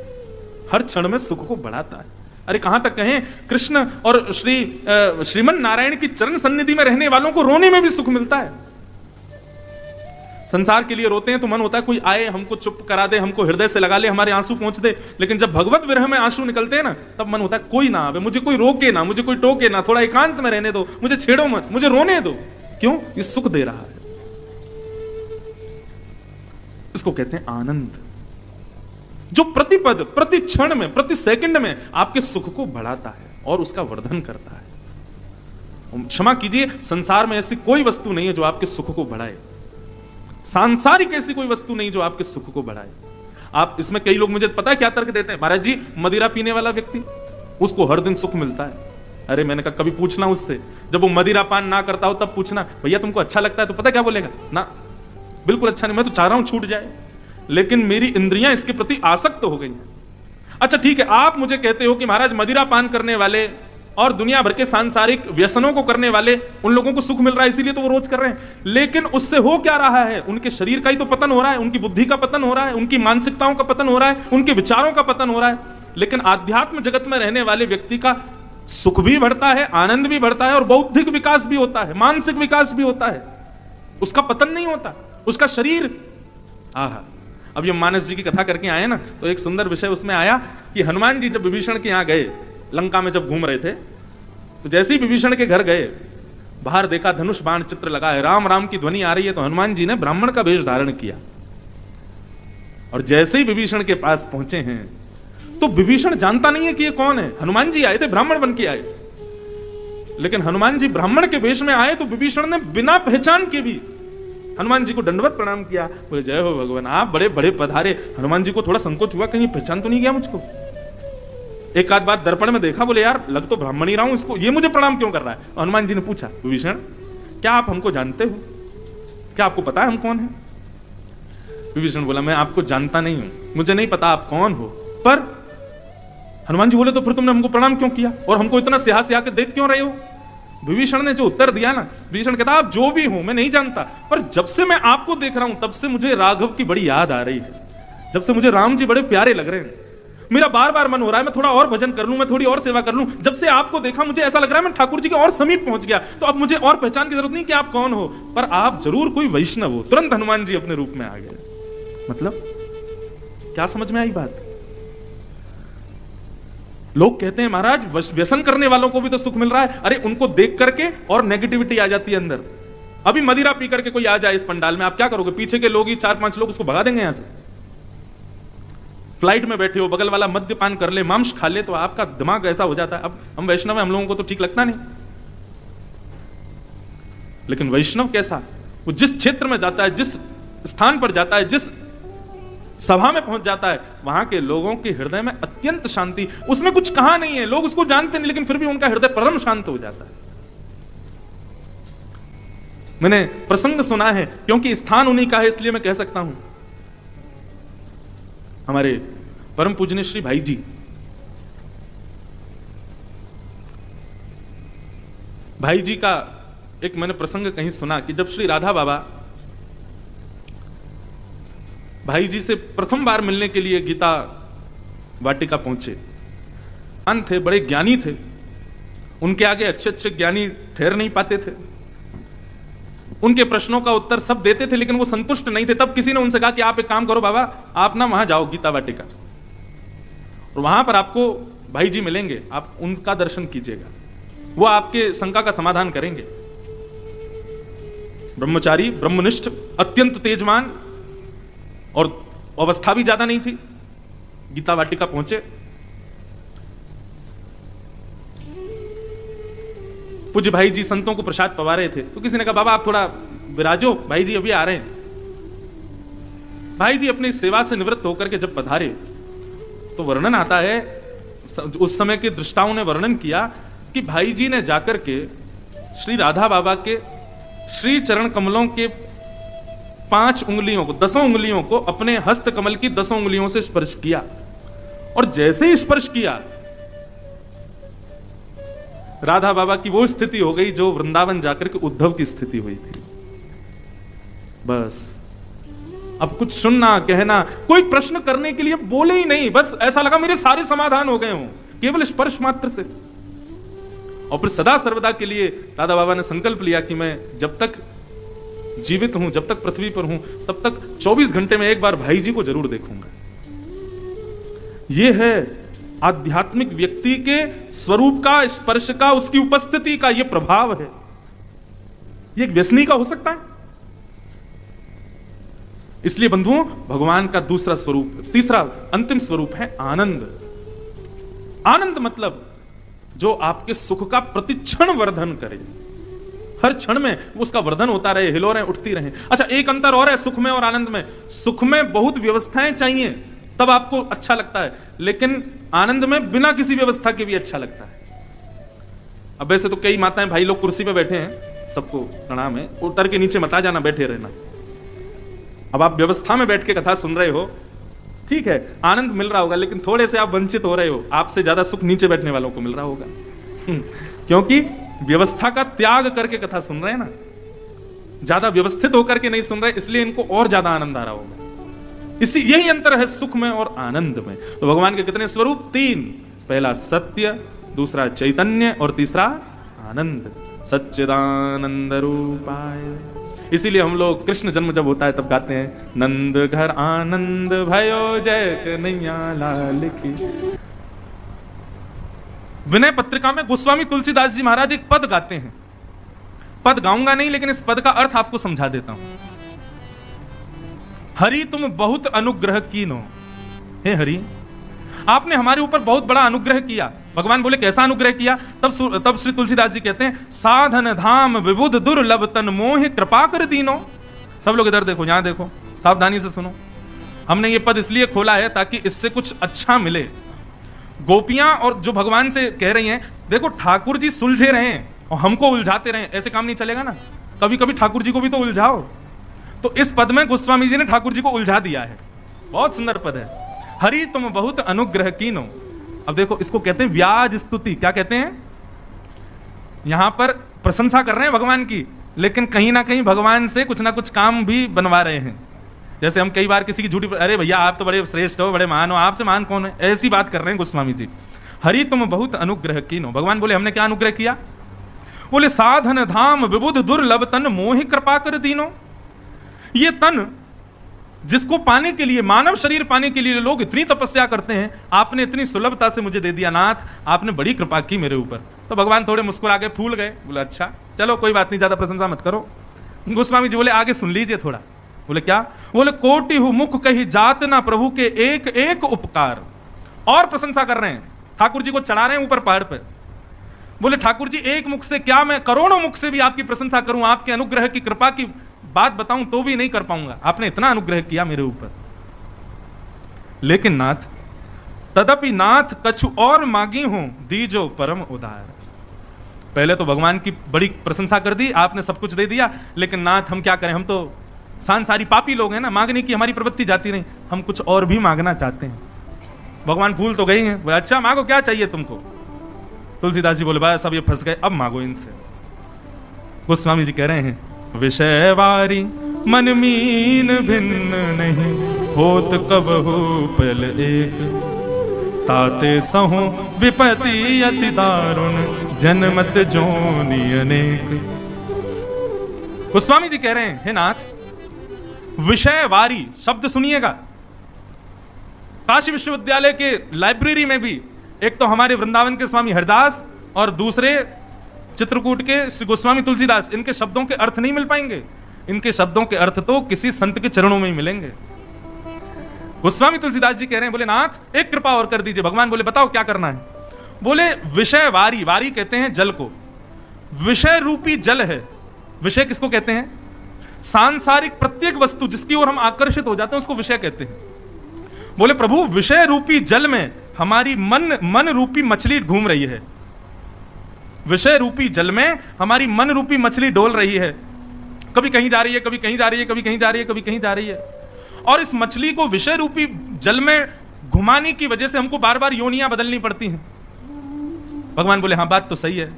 हर क्षण में सुख को बढ़ाता है। अरे कहां तक कहें, कृष्ण और श्रीमन नारायण की चरण सन्निधि में रहने वालों को रोने में भी सुख मिलता है। संसार के लिए रोते हैं तो मन होता है कोई आए, हमको चुप करा दे, हमको हृदय से लगा ले, हमारे आंसू पहुंच दे। लेकिन जब भगवत विरह में आंसू निकलते हैं ना, तब मन होता है कोई ना आवे, मुझे कोई रोके ना, मुझे कोई टोके ना, थोड़ा एकांत में रहने दो, मुझे छेड़ो मत, मुझे रोने दो। क्यों? ये सुख दे रहा है। इसको कहते हैं आनंद, जो प्रतिपद, प्रति क्षण में, प्रति सेकंड में आपके सुख को बढ़ाता है और उसका वर्धन करता है। क्षमा कीजिए, संसार में ऐसी कोई वस्तु नहीं है जो आपके सुख को बढ़ाए। सांसारिक ऐसी कोई वस्तु नहीं जो आपके सुख को बढ़ाए। आप इसमें कई लोग मुझे पता है क्या तर्क देते हैं, महाराज जी मदिरा पीने वाला व्यक्ति उसको हर दिन सुख मिलता है। अरे मैंने कहा कभी पूछना उससे, जब वो मदिरा पान ना करता हो तब पूछना, भैया तुमको अच्छा लगता है? तो पता क्या बोलेगा, ना बिल्कुल अच्छा नहीं, मैं तो चाह रहा हूं छूट जाए, लेकिन मेरी इंद्रियां इसके प्रति आसक्त हो गई हैं। अच्छा ठीक है, आप मुझे कहते हो कि महाराज मदिरा पान करने वाले और दुनिया भर के सांसारिक व्यसनों को करने वाले उन लोगों को सुख मिल रहा है इसीलिए तो वो रोज कर रहे हैं, लेकिन उससे हो क्या रहा है? उनके शरीर का ही तो पतन हो रहा है, उनकी बुद्धि का पतन हो रहा है, उनकी मानसिकताओं का पतन हो रहा है, उनके विचारों का पतन हो रहा है। लेकिन आध्यात्म जगत में रहने वाले व्यक्ति का सुख भी बढ़ता है, आनंद भी बढ़ता है और बौद्धिक विकास भी होता है, मानसिक विकास भी होता है, उसका पतन नहीं होता, उसका शरीर। आहा, अब ये मानस जी की कथा करके आए ना, तो एक सुंदर विषय उसमें आया कि हनुमान जी जब विभीषण के यहां गए, लंका में जब घूम रहे थे, तो जैसे ही विभीषण के घर गए, बाहर देखा धनुष बाण चित्र लगा है, राम राम की ध्वनि आ रही है, तो हनुमान जी ने ब्राह्मण का वेश धारण किया। और जैसे ही विभीषण के पास पहुंचे हैं तो विभीषण जानता नहीं है कि ये कौन है। हनुमान जी आए थे, ब्राह्मण बन के आए, लेकिन हनुमान जी ब्राह्मण के वेश में आए तो विभीषण ने बिना पहचान के भी हनुमान जी को दंडवत प्रणाम किया, बोले जय हो भगवान, आप बड़े बड़े पधारे। हनुमान जी को थोड़ा संकोच हुआ, कहीं पहचान तो नहीं गया मुझको। एक आध बार दर्पण में देखा, बोले यार लग तो ब्राह्मण ही रहा हूं, इसको ये मुझे प्रणाम क्यों कर रहा है? हनुमान जी ने पूछा, विभीषण क्या आप हमको जानते हो? क्या आपको पता है हम कौन है? विभीषण बोला, मैं आपको जानता नहीं हूं, मुझे नहीं पता आप कौन हो। पर हनुमान जी बोले, तो फिर तुमने हमको प्रणाम क्यों किया और हमको इतना स्याह स्याह के देख क्यों रहे हो? विभीषण ने जो उत्तर दिया ना, विभीषण कहता आप जो भी हो मैं नहीं जानता, पर जब से मैं आपको देख रहा हूं तब से मुझे राघव की बड़ी याद आ रही है, जब से मुझे राम जी बड़े प्यारे लग रहे हैं, मेरा बार बार मन हो रहा है मैं थोड़ा और भजन कर लूं, मैं थोड़ी और सेवा कर लूं। जब से आपको देखा मुझे ऐसा लग रहा है मैं ठाकुर जी के और समीप पहुंच गया, तो अब मुझे और पहचान की जरूरत नहीं कि आप कौन हो, पर आप जरूर कोई वैष्णव हो। तुरंत हनुमान जी अपने रूप में आ गए। मतलब क्या समझ में आई बात? लोग कहते हैं महाराज व्यसन करने वालों को भी तो सुख मिल रहा है। अरे उनको देख करके और नेगेटिविटी आ जाती है अंदर। अभी मदिरा पी करके कोई आ जाए इस पंडाल में, आप क्या करोगे? पीछे के लोग ही 4-5 लोग उसको भगा देंगे यहां से। फ्लाइट में बैठे हो, बगल वाला मद्यपान कर ले, मांस खा ले, तो आपका दिमाग ऐसा हो जाता है। अब हम वैष्णव हैं, हम लोगों को तो ठीक लगता नहीं, लेकिन वैष्णव कैसा, वो जिस क्षेत्र में जाता है, जिस स्थान पर जाता है, जिस सभा में पहुंच जाता है, वहां के लोगों के हृदय में अत्यंत शांति। उसमें कुछ कहा नहीं है, लोग उसको जानते नहीं, लेकिन फिर भी उनका हृदय परम शांत हो जाता है। मैंने प्रसंग सुना है, क्योंकि स्थान उन्हीं का है इसलिए मैं कह सकता हूं। हमारे परम पूजनीय श्री भाई जी, भाई जी का एक मैंने प्रसंग कहीं सुना कि जब श्री राधा बाबा भाई जी से प्रथम बार मिलने के लिए गीता वाटिका पहुंचे, थे बड़े ज्ञानी थे, उनके आगे अच्छे अच्छे ज्ञानी ठहर नहीं पाते थे, उनके प्रश्नों का उत्तर सब देते थे, लेकिन वो संतुष्ट नहीं थे। तब किसी ने उनसे कहा कि आप एक काम करो बाबा, आप ना वहां जाओ गीता वाटिका, और वहां पर आपको भाई जी मिलेंगे, आप उनका दर्शन कीजिएगा, वो आपके शंका का समाधान करेंगे। ब्रह्मचारी, ब्रह्मनिष्ठ, अत्यंत तेजमान, और अवस्था भी ज्यादा नहीं थी। गीता वाटिका पहुंचे, पूज्य भाई जी संतों को प्रसाद पवा रहे थे, तो किसी ने कहा बाबा आप थोड़ा विराजो, भाई जी अभी आ रहे हैं। भाई जी अपनी सेवा से निवृत्त होकर के जब पधारे, तो वर्णन आता है, उस समय के दृष्टाओं ने वर्णन किया कि भाई जी ने जाकर के श्री राधा बाबा के श्री चरण कमलों के 5 उंगलियों को, 10 उंगलियों को अपने हस्त कमल की 10 उंगलियों से स्पर्श किया, और जैसे ही स्पर्श किया, राधा बाबा की वो स्थिति हो गई जो वृंदावन जाकर के उद्धव की स्थिति हुई थी। बस अब कुछ सुनना, कहना, कोई प्रश्न करने के लिए बोले ही नहीं, बस ऐसा लगा मेरे सारे समाधान हो गए हों केवल स्पर्श मात्र से। और फिर सदा सर्वदा के लिए राधा बाबा ने संकल्प लिया कि मैं जब तक जीवित हूं, जब तक पृथ्वी पर हूं, तब तक 24 घंटे में एक बार भाई जी को जरूर देखूंगा। यह है आध्यात्मिक व्यक्ति के स्वरूप का, स्पर्श का, उसकी उपस्थिति का यह प्रभाव है। यह एक व्यसनी का हो सकता है। इसलिए बंधुओं, भगवान का दूसरा स्वरूप, तीसरा अंतिम स्वरूप है आनंद। आनंद मतलब जो आपके सुख का प्रतिक्षण वर्धन करे, हर क्षण में उसका वर्धन होता रहे, हिलोरें उठती रहें। अच्छा, एक अंतर और है सुख में और आनंद में। सुख में बहुत व्यवस्थाएं चाहिए तब आपको अच्छा लगता है, लेकिन आनंद में बिना किसी व्यवस्था के भी अच्छा लगता है। अब वैसे तो कई माताएं भाई लोग कुर्सी पे बैठे हैं, सबको प्रणाम है, उतर के नीचे मत आ जाना, बैठे रहना। अब आप व्यवस्था में बैठ के कथा सुन रहे हो, ठीक है, आनंद मिल रहा होगा, लेकिन थोड़े से आप वंचित हो रहे हो। आपसे ज्यादा सुख नीचे बैठने वालों को मिल रहा होगा, क्योंकि व्यवस्था का त्याग करके कथा सुन रहे हैं ना, ज्यादा व्यवस्थित होकर के नहीं सुन रहे, इसलिए इनको और ज्यादा आनंद आ रहा होगा। यही अंतर है सुख में और आनंद में। तो भगवान के कितने स्वरूप? 3। पहला सत्य, दूसरा चैतन्य, और तीसरा आनंद। सच्चिदानंद रूपाय। इसीलिए हम लोग कृष्ण जन्म जब होता है तब गाते हैं, नंद घर आनंद भयो जय कन्हैया लाल की। विनय पत्रिका में गोस्वामी तुलसीदास जी महाराज एक पद गाते हैं। पद गाऊंगा नहीं, लेकिन इस पद का अर्थ आपको समझा देता हूं। हरि तुम बहुत अनुग्रह कीनो। हे हरि, आपने हमारे ऊपर बहुत बड़ा अनुग्रह किया। भगवान बोले कैसा अनुग्रह किया? तब श्री तुलसीदास जी कहते हैं, साधन धाम विबुध दुर्लभ तन मोह कृपा कर दीनो। सब लोग इधर देखो, यहां देखो, सावधानी से सुनो। हमने ये पद इसलिए खोला है ताकि इससे कुछ अच्छा मिले। गोपियां और जो भगवान से कह रही हैं, देखो ठाकुर जी सुलझे रहे हैं और हमको उलझाते रहे, ऐसे काम नहीं चलेगा ना। कभी कभी ठाकुर जी को भी तो उलझाओ। तो इस पद में गोस्वामी जी ने ठाकुर जी को उलझा दिया है। बहुत सुंदर पद है, हरि तुम बहुत अनुग्रह कीनो। अब देखो, इसको कहते हैं व्याज स्तुति। क्या कहते हैं? यहां पर प्रशंसा कर रहे हैं भगवान की, लेकिन कहीं ना कहीं भगवान से कुछ ना कुछ काम भी बनवा रहे हैं। जैसे हम कई बार किसी की झूठी, अरे भैया आप तो बड़े श्रेष्ठ हो, बड़े महान हो, आपसे महान कौन है, ऐसी बात कर रहे हैं गोस्वामी जी। हरि तुम बहुत अनुग्रह कीनो। भगवान बोले हमने क्या अनुग्रह किया? बोले साधन धाम विबुध दुर्लभ तन मोहि कृपा कर दीनो। ये तन जिसको पाने के लिए, मानव शरीर पाने के लिए लोग इतनी तपस्या करते हैं, आपने इतनी सुलभता से मुझे दे दिया नाथ, आपने बड़ी कृपा की मेरे ऊपर। तो भगवान थोड़े मुस्कुरा के फूल गए, बोले अच्छा चलो कोई बात नहीं, ज्यादा प्रशंसा मत करो। गोस्वामी जी बोले आगे सुन लीजिए थोड़ा। बोले क्या? बोले कोटि हु मुख कही जात ना प्रभु के एक एक उपकार। और प्रशंसा कर रहे हैं, ठाकुर जी को चढ़ा रहे हैं ऊपर पहाड़ पर। बोले ठाकुर जी एक मुख से क्या, मैं करोड़ों मुख से भी आपकी प्रशंसा करूं, आपके अनुग्रह की कृपा की बात बताऊं तो भी नहीं कर पाऊंगा, आपने इतना अनुग्रह किया मेरे ऊपर। लेकिन नाथ, तदपि नाथ कछु और मांगी हूं दीजो परम उदार। पहले तो भगवान की बड़ी प्रशंसा कर दी, आपने सब कुछ दे दिया, लेकिन नाथ हम क्या करें, हम तो सांसारी पापी लोग हैं ना, मांगने की हमारी प्रवृत्ति जाती नहीं, हम कुछ और भी मांगना चाहते हैं। भगवान फूल तो गए हैं, बोले अच्छा मांगो, क्या चाहिए तुमको? तुलसीदास जी बोले बस अब ये फंस गए, अब मांगो इनसे। गोस्वामी जी कह रहे हैं विषय वारी मन मीन भिन्न नहीं, होत कबहु पल एक, ताते सहु विपति अति दारुण, जन्मत जोनि अनेक। गोस्वामी जी कह रहे हैं हे नाथ, विषय वारी शब्द सुनिएगा। काशी विश्वविद्यालय के लाइब्रेरी में भी एक तो हमारे वृंदावन के स्वामी हरदास और दूसरे चित्रकूट के श्री गोस्वामी तुलसीदास, इनके शब्दों के अर्थ नहीं मिल पाएंगे। इनके शब्दों के अर्थ तो किसी संत के चरणों में ही मिलेंगे। गोस्वामी तुलसीदास जी कह रहे हैं, बोले नाथ एक कृपा और कर दीजिए। भगवान बोले बताओ क्या करना है? बोले विषय वारी, वारी कहते हैं जल को, विषय रूपी जल है। विषय किसको कहते हैं? सांसारिक प्रत्येक वस्तु जिसकी ओर हम आकर्षित हो जाते हैं उसको विषय कहते हैं। बोले प्रभु विषय रूपी जल में हमारी मन रूपी मछली घूम रही है, विषय रूपी जल में हमारी मन रूपी मछली डोल रही है, कभी कहीं जा रही है, कभी कहीं जा रही है, कभी कहीं जा रही है, कभी कहीं जा रही है। और इस मछली को विषय रूपी जल में घुमाने की वजह से हमको बार बार योनियां बदलनी पड़ती हैं। भगवान बोले हाँ बात तो सही है।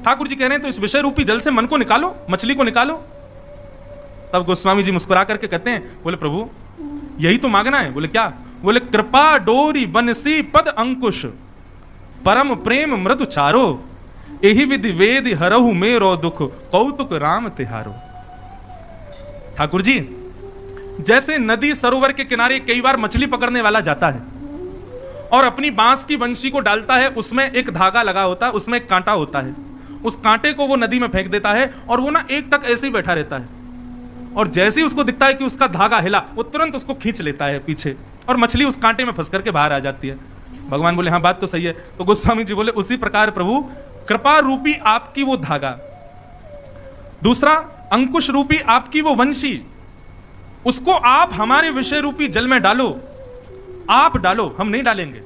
ठाकुर जी कह रहे हैं तो इस विषय रूपी जल से मन को निकालो, मछली को निकालो। तब गोस्वामी जी मुस्कुरा करके कहते हैं, बोले प्रभु यही तो मांगना है। बोले क्या? बोले कृपा डोरी बनसी पद अंकुश, परम प्रेम मृदु चारो, एहि विधि वेद हरहु मेरो दुख, कौतुक राम तिहारो। ठाकुर जी जैसे नदी सरोवर के किनारे कई बार मछली पकड़ने वाला जाता है और अपनी बांस की बंशी को डालता है, उसमें एक धागा लगा होता है, उसमें एक कांटा होता है, उस कांटे को वो नदी में फेंक देता है और वो ना एक टक ऐसे ही बैठा रहता है, और जैसे ही उसको दिखता है कि उसका धागा हिला वो तुरंत उसको खींच लेता है पीछे और मछली उस कांटे में फंस करके बाहर आ जाती है। भगवान बोले हाँ बात तो सही है। तो गोस्वामी जी बोले उसी प्रकार प्रभु कृपा रूपी आपकी वो धागा, दूसरा अंकुश रूपी आपकी वो वंशी, उसको आप हमारे विषय रूपी जल में डालो। आप डालो, हम नहीं डालेंगे।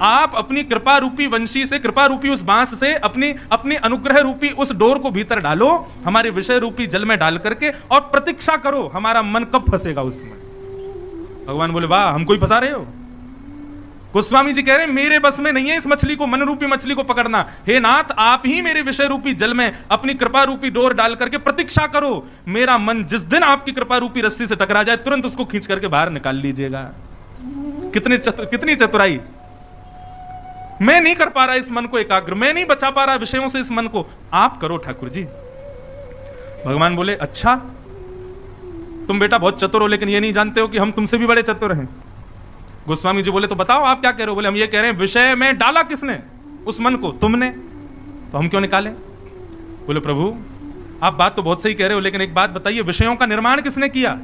आप अपनी कृपा रूपी वंशी से, कृपा रूपी उस बांस से अपनी अनुग्रह रूपी उस डोर को भीतर डालो, हमारे विषय रूपी जल में डाल करके, और प्रतीक्षा करो हमारा मन कब फंसेगा उसमें। भगवान बोले वाह हमको ही फंसा रहे हो। गोस्वामी जी कह रहे हैं मेरे बस में नहीं है इस मछली को, मन रूपी मछली को पकड़ना। हे नाथ आप ही मेरे विषय रूपी जल में अपनी कृपा रूपी डोर डाल करके प्रतीक्षा करो, मेरा मन जिस दिन आपकी कृपा रूपी रस्सी से टकरा जाए तुरंत उसको खींच करके बाहर निकाल लीजिएगा। कितनी चतुराई। मैं नहीं कर पा रहा इस मन को एकाग्र, मैं नहीं बचा पा रहा विषयों से इस मन को, आप करो ठाकुर जी। भगवान बोले अच्छा तुम बेटा बहुत चतुर हो, लेकिन ये नहीं जानते हो कि हम तुमसे भी बड़े चतुर हैं। गोस्वामी जी बोले तो बताओ आप क्या कह रहे हो? बोले हम ये कह रहे हैं विषय में डाला किसने उस मन को? तुमने। तो हम क्यों निकालें? बोले प्रभु आप बात तो बहुत सही कह रहे हो, लेकिन एक बात बताइए विषयों का निर्माण किसने किया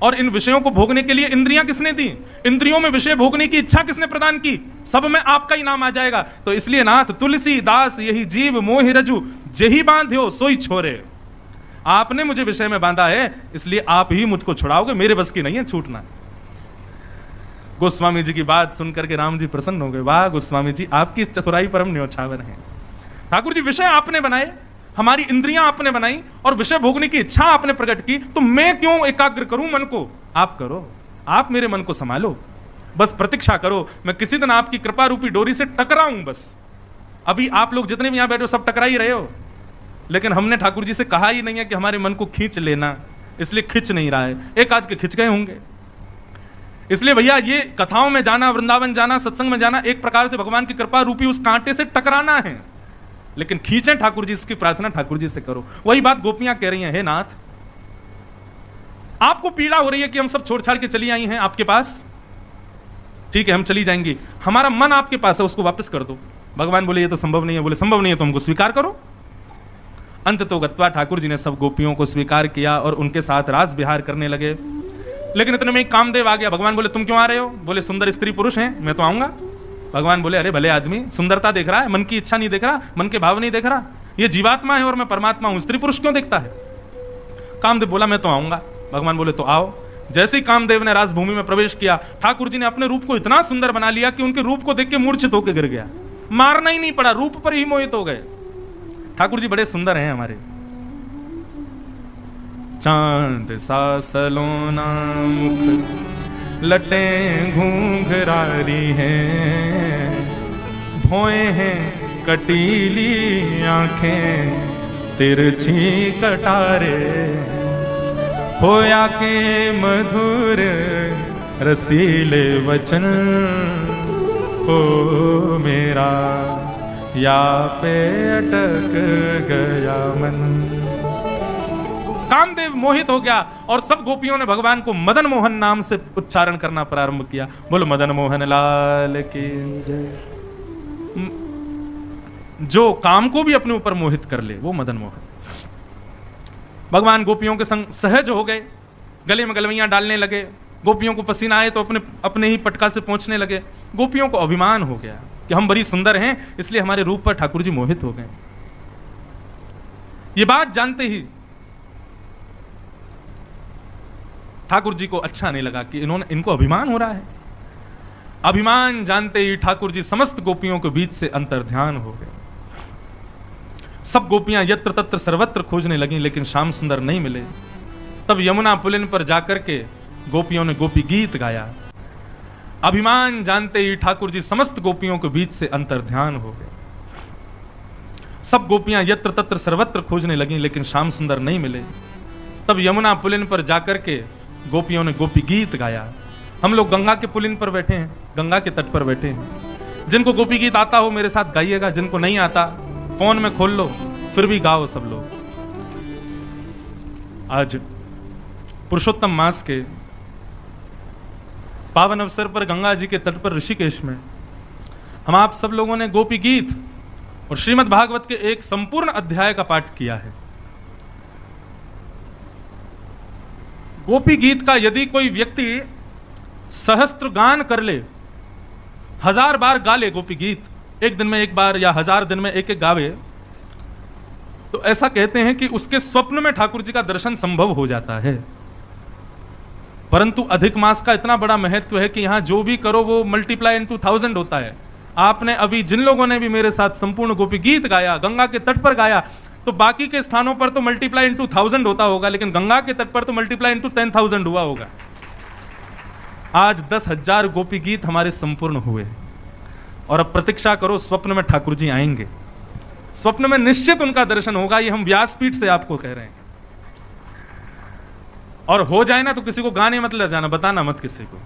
और इन विषयों को भोगने के लिए इंद्रियां किसने दी? इंद्रियों में विषय भोगने की इच्छा किसने प्रदान की? सब में आपका ही नाम आ जाएगा। तो इसलिए नाथ तुलसी दास यही जीव मोहि रजू, जेही बांध्यो सोई छोरे। आपने मुझे विषय में बांधा है, इसलिए आप ही मुझको छुड़ाओगे, मेरे बस की नहीं है छूटना। गोस्वामी जी की बात सुनकर के राम जी प्रसन्न हो गए। वाह गोस्वामी जी आपकी इस चतुराई पर हम न्योछावर हैं। ठाकुर जी विषय आपने बनाए, हमारी इंद्रियां आपने बनाई और विषय भोगने की इच्छा आपने प्रकट की, तो मैं क्यों एकाग्र करूं मन को? आप करो, आप मेरे मन को संभालो, बस प्रतीक्षा करो, मैं किसी दिन आपकी कृपा रूपी डोरी से टकराऊं। बस अभी आप लोग जितने भी यहां बैठे हो सब टकरा ही रहे हो, लेकिन हमने ठाकुर जी से कहा ही नहीं है कि हमारे मन को खींच लेना, इसलिए खींच नहीं रहा है। एक आध के खिंच गए होंगे। इसलिए भैया ये कथाओं में जाना, वृंदावन जाना, सत्संग में जाना, एक प्रकार से भगवान की कृपा रूपी उस कांटे से टकराना है, लेकिन खींचें ठाकुर जी, इसकी प्रार्थना ठाकुर जी से करो। वही बात गोपियां कह रही हैं, हे नाथ आपको पीड़ा हो रही है कि हम सब छोड़ छाड़ के चली आई हैं आपके पास, ठीक है हम चली जाएंगी, हमारा मन आपके पास है, उसको वापस कर दो। भगवान बोले ये तो संभव नहीं है। बोले संभव नहीं है तो हमको स्वीकार करो। अंत तो गत्वा ठाकुर जी ने सब गोपियों को स्वीकार किया और उनके साथ रास विहार करने लगे। लेकिन इतने में एक कामदेव आ गया। भगवान बोले तुम क्यों आ रहे हो? बोले सुंदर स्त्री पुरुष हैं, मैं तो आऊंगा। भगवान बोले अरे भले आदमी, सुंदरता देख रहा है, मन की इच्छा नहीं देख रहा, मन के भाव नहीं देख रहा, ये जीवात्मा है और मैं परमात्मा हूं, स्त्री पुरुष क्यों देखता है? कामदेव बोला मैं तो आऊंगा। भगवान बोले तो आओ। जैसे ही कामदेव ने राजभूमि में प्रवेश किया, ठाकुर जी ने अपने रूप को इतना सुंदर बना लिया कि उनके रूप को देख के मूर्छित होकर गिर गया। मारना ही नहीं पड़ा, रूप पर ही मोहित हो गए। ठाकुर जी बड़े सुंदर हैं हमारे। चांद सा सलोना मुख, लटे घूंघरारी हैं, भौएं हैं कटीली आंखें, तिरछी कटारे, होया के मधुर रसीले वचन, हो मेरा या पे अटक गया मन। कामदेव मोहित हो गया और सब गोपियों ने भगवान को मदन मोहन नाम से उच्चारण करना प्रारंभ किया। बोलो मदन मोहन लाल की जय। जो काम को भी अपने ऊपर मोहित कर ले वो मदन मोहन। भगवान गोपियों के संग सहज हो गए, गले में गलवैयां डालने लगे। गोपियों को पसीना आए तो अपने ही पटका से पहुंचने लगे। गोपियों को अभिमान हो गया कि हम बड़ी सुंदर हैं, इसलिए हमारे रूप पर ठाकुर जी मोहित हो गए। ये बात जानते ही ठाकुर जी को अच्छा नहीं लगा कि इनको अभिमान हो रहा है। अभिमान जानते ही ठाकुर जी समस्त गोपियों के बीच से अंतर्ध्यान हो गए। सब गोपियां यत्र तत्र सर्वत्र खोजने लगी, लेकिन श्याम सुंदर नहीं मिले। तब यमुना पुलिन पर जाकर के गोपियों ने गोपी गीत गाया। अभिमान जानते ही ठाकुर जी समस्त गोपियों के बीच से अंतर्ध्यान हो गए। सब गोपियां यत्र तत्र सर्वत्र खोजने लगी, लेकिन श्याम सुंदर नहीं मिले। तब यमुना पुलिन पर जाकर के गोपियों ने गोपी गीत गाया। हम लोग गंगा के पुलिन पर बैठे हैं, गंगा के तट पर बैठे हैं। जिनको गोपी गीत आता हो मेरे साथ गाइएगा, जिनको नहीं आता फोन में खोल लो, फिर भी गाओ सब लोग। आज पुरुषोत्तम मास के पावन अवसर पर गंगा जी के तट पर ऋषिकेश में हम आप सब लोगों ने गोपी गीत और श्रीमद् भागवत के एक संपूर्ण अध्याय का पाठ किया है। गोपी गीत का यदि कोई व्यक्ति सहस्त्र गान कर ले, 1000 बार गा ले गोपी गीत, एक दिन में एक बार या 1000 दिन में एक एक गावे, तो ऐसा कहते हैं कि उसके स्वप्न में ठाकुर जी का दर्शन संभव हो जाता है। परंतु अधिक मास का इतना बड़ा महत्व है कि यहां जो भी करो वो मल्टीप्लाई इनटू 1000 होता है। आपने अभी जिन लोगों ने भी मेरे साथ संपूर्ण गोपी गीत गाया, गंगा के तट पर गाया, तो बाकी के स्थानों पर तो मल्टीप्लाई इनटू 1000 होता होगा, लेकिन गंगा के तट पर तो मल्टीप्लाई इनटू 10,000 हुआ होगा। आज 10,000 गोपी गीत हमारे संपूर्ण हुए और अब प्रतीक्षा करो, स्वप्न में ठाकुर जी आएंगे। स्वप्न में निश्चित उनका दर्शन होगा, ये हम व्यासपीठ से आपको कह रहे हैं। और हो जाए ना तो किसी को गाने मत ले जाना, बताना मत किसी को,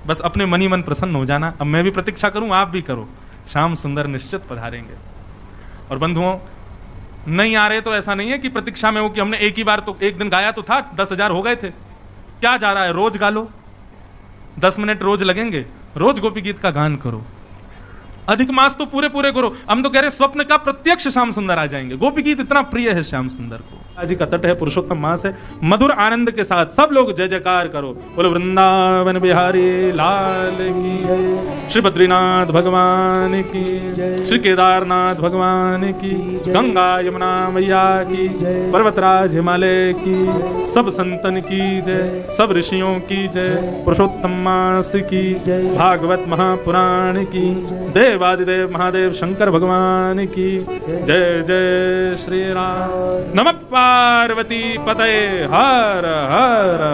बस अपने मन ही मन प्रसन्न हो जाना। अब मैं भी प्रतीक्षा करूं, आप भी करो, श्याम सुंदर निश्चित पधारेंगे। और बंधुओं, नहीं आ रहे तो ऐसा नहीं है कि प्रतीक्षा में हो कि हमने एक ही बार तो एक दिन गाया तो था, 10,000 हो गए थे, क्या जा रहा है, रोज गा लो, 10 मिनट रोज लगेंगे, रोज गोपी गीत का गान करो। अधिक मास तो पूरे पूरे करो। हम तो कह रहे स्वप्न का प्रत्यक्ष श्याम सुंदर आ जाएंगे। गोपी गीत इतना प्रिय है श्याम सुंदर को। आज का तट है, पुरुषोत्तम मास है, मधुर आनंद के साथ सब लोग जय जयकार करो। बोलो वृंदावन बिहारी लाल की जय, श्री बद्रीनाथ भगवान की जय, श्री केदारनाथ भगवान की, गंगा यमुना मैया की जय, पर्वतराज हिमालय की, सब संतन की जय, सब ऋषियों की जय, पुरुषोत्तम मास की जय, भागवत महापुराण की, देवादिदेव महादेव शंकर भगवान की जय। जय श्री राम। नमः पार्वती पतये हर हर।